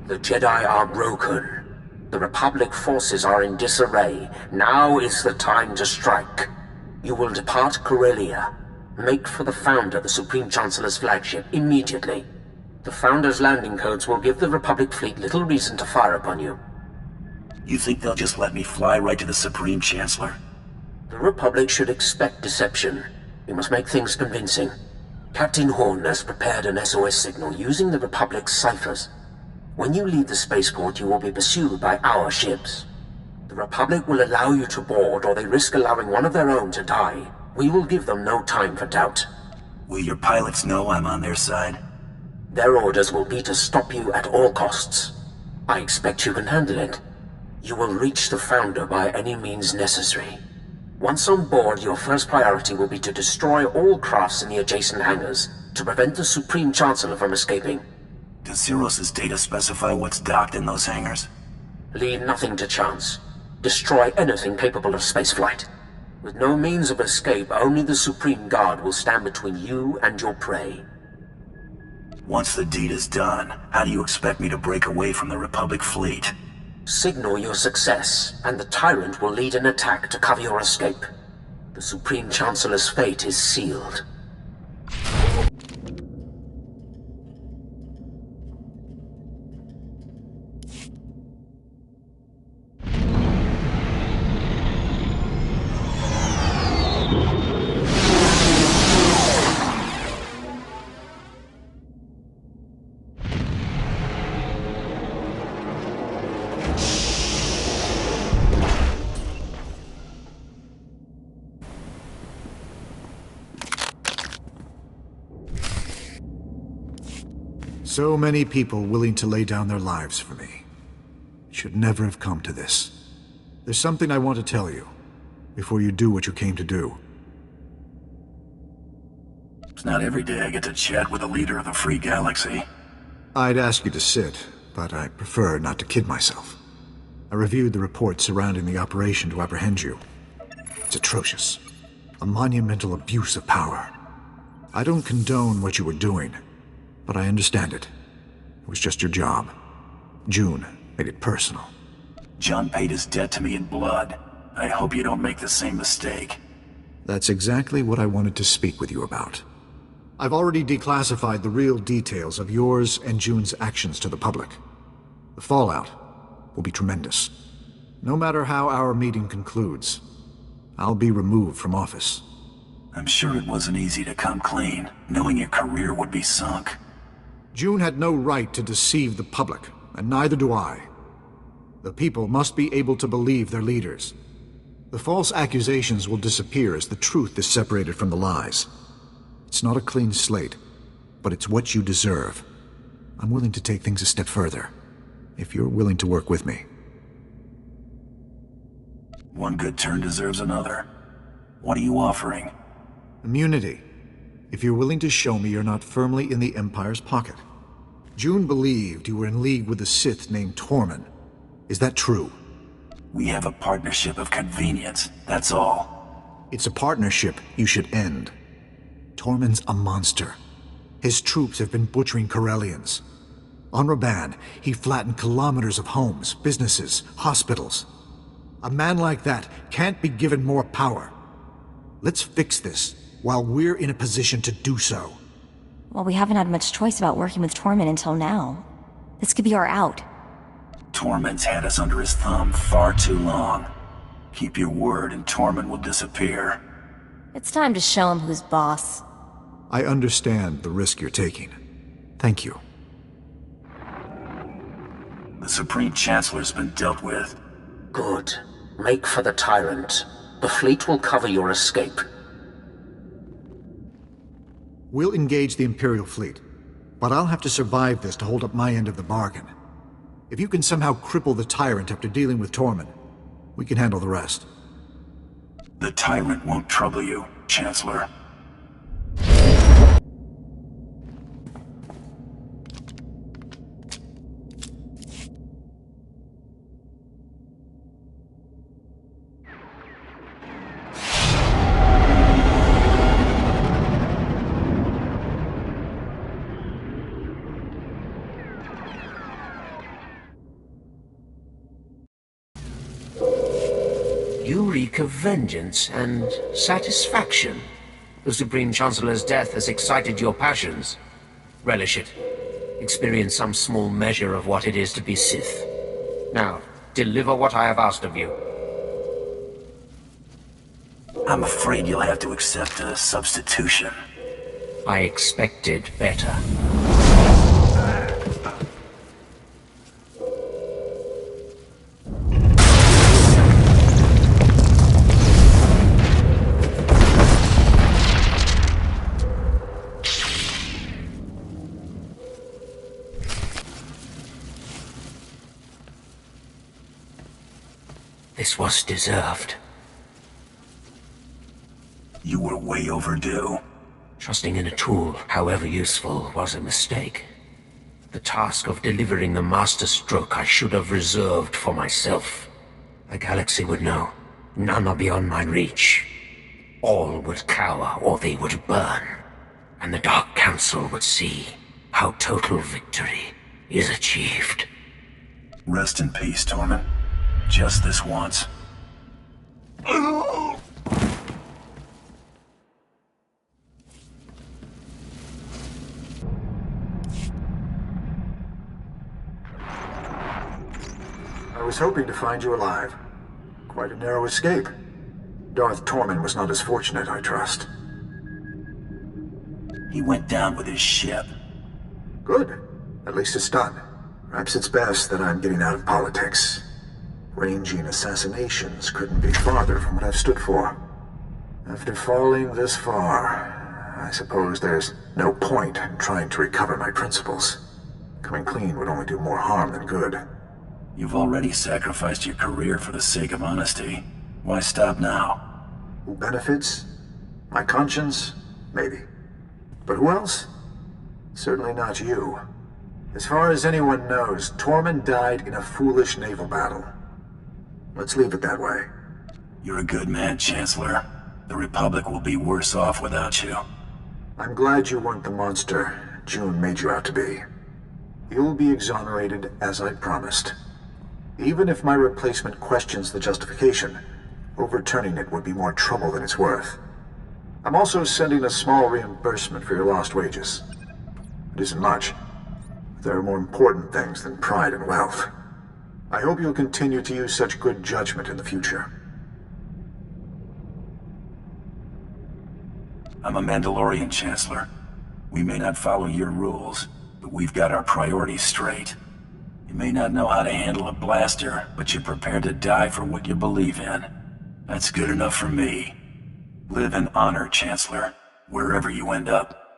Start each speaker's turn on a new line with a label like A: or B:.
A: The Jedi are broken. The Republic forces are in disarray. Now is the time to strike. You will depart Corellia. Make for the Founder, the Supreme Chancellor's flagship, immediately. The Founder's landing codes will give the Republic fleet little reason to fire upon you.
B: You think they'll just let me fly right to the Supreme Chancellor?
A: The Republic should expect deception. You must make things convincing. Captain Horn has prepared an SOS signal using the Republic's ciphers. When you leave the spaceport, you will be pursued by our ships. The Republic will allow you to board, or they risk allowing one of their own to die. We will give them no time for doubt.
B: Will your pilots know I'm on their side?
A: Their orders will be to stop you at all costs. I expect you can handle it. You will reach the Founder by any means necessary. Once on board, your first priority will be to destroy all crafts in the adjacent hangars, to prevent the Supreme Chancellor from escaping.
B: Does Zeros's data specify what's docked in those hangars?
A: Leave nothing to chance. Destroy anything capable of spaceflight. With no means of escape, only the Supreme Guard will stand between you and your prey.
B: Once the deed is done, how do you expect me to break away from the Republic fleet?
A: Signal your success, and the Tyrant will lead an attack to cover your escape. The Supreme Chancellor's fate is sealed.
C: So many people willing to lay down their lives for me. It should never have come to this. There's something I want to tell you, before you do what you came to do.
B: It's not every day I get to chat with a leader of the Free Galaxy.
C: I'd ask you to sit, but I prefer not to kid myself. I reviewed the reports surrounding the operation to apprehend you. It's atrocious. A monumental abuse of power. I don't condone what you were doing, but I understand it. It was just your job. June made it personal.
B: John paid his debt to me in blood. I hope you don't make the same mistake.
C: That's exactly what I wanted to speak with you about. I've already declassified the real details of yours and June's actions to the public. The fallout will be tremendous. No matter how our meeting concludes, I'll be removed from office.
B: I'm sure it wasn't easy to come clean, knowing your career would be sunk.
C: June had no right to deceive the public, and neither do I. The people must be able to believe their leaders. The false accusations will disappear as the truth is separated from the lies. It's not a clean slate, but it's what you deserve. I'm willing to take things a step further, if you're willing to work with me.
B: One good turn deserves another. What are you offering?
C: Immunity. If you're willing to show me you're not firmly in the Empire's pocket. June believed you were in league with a Sith named Tormund. Is that true?
B: We have a partnership of convenience, that's all.
C: It's a partnership you should end. Tormund's a monster. His troops have been butchering Corellians. On Raban, he flattened kilometers of homes, businesses, hospitals. A man like that can't be given more power. Let's fix this while we're in a position to do so.
D: Well, we haven't had much choice about working with Tormund until now. This could be our out.
B: Tormund's had us under his thumb far too long. Keep your word and Tormund will disappear.
D: It's time to show him who's boss.
C: I understand the risk you're taking. Thank you.
B: The Supreme Chancellor's been dealt with.
A: Good. Make for the Tyrant. The fleet will cover your escape.
C: We'll engage the Imperial fleet, but I'll have to survive this to hold up my end of the bargain. If you can somehow cripple the Tyrant after dealing with Tormund, we can handle the rest.
B: The Tyrant won't trouble you, Chancellor.
A: You reek of vengeance and satisfaction. The Supreme Chancellor's death has excited your passions. Relish it. Experience some small measure of what it is to be Sith. Now, deliver what I have asked of you.
B: I'm afraid you'll have to accept a substitution.
A: I expected better. This was deserved.
B: You were way overdue.
A: Trusting in a tool, however useful, was a mistake. The task of delivering the Master Stroke I should have reserved for myself. The galaxy would know. None are beyond my reach. All would cower or they would burn. And the Dark Council would see how total victory is achieved.
B: Rest in peace, Tormund. Just this once.
C: I was hoping to find you alive. Quite a narrow escape. Darth Tormund was not as fortunate, I trust.
B: He went down with his ship.
C: Good. At least it's done. Perhaps it's best that I'm getting out of politics. Ranging assassinations couldn't be farther from what I've stood for. After falling this far, I suppose there's no point in trying to recover my principles. Coming clean would only do more harm than good.
B: You've already sacrificed your career for the sake of honesty. Why stop now?
C: Who benefits? My conscience? Maybe. But who else? Certainly not you. As far as anyone knows, Tormund died in a foolish naval battle. Let's leave it that way.
B: You're a good man, Chancellor. The Republic will be worse off without you.
C: I'm glad you weren't the monster June made you out to be. You'll be exonerated as I promised. Even if my replacement questions the justification, overturning it would be more trouble than it's worth. I'm also sending a small reimbursement for your lost wages. It isn't much. There are more important things than pride and wealth. I hope you'll continue to use such good judgment in the future.
B: I'm a Mandalorian, Chancellor. We may not follow your rules, but we've got our priorities straight. You may not know how to handle a blaster, but you're prepared to die for what you believe in. That's good enough for me. Live in honor, Chancellor, wherever you end up.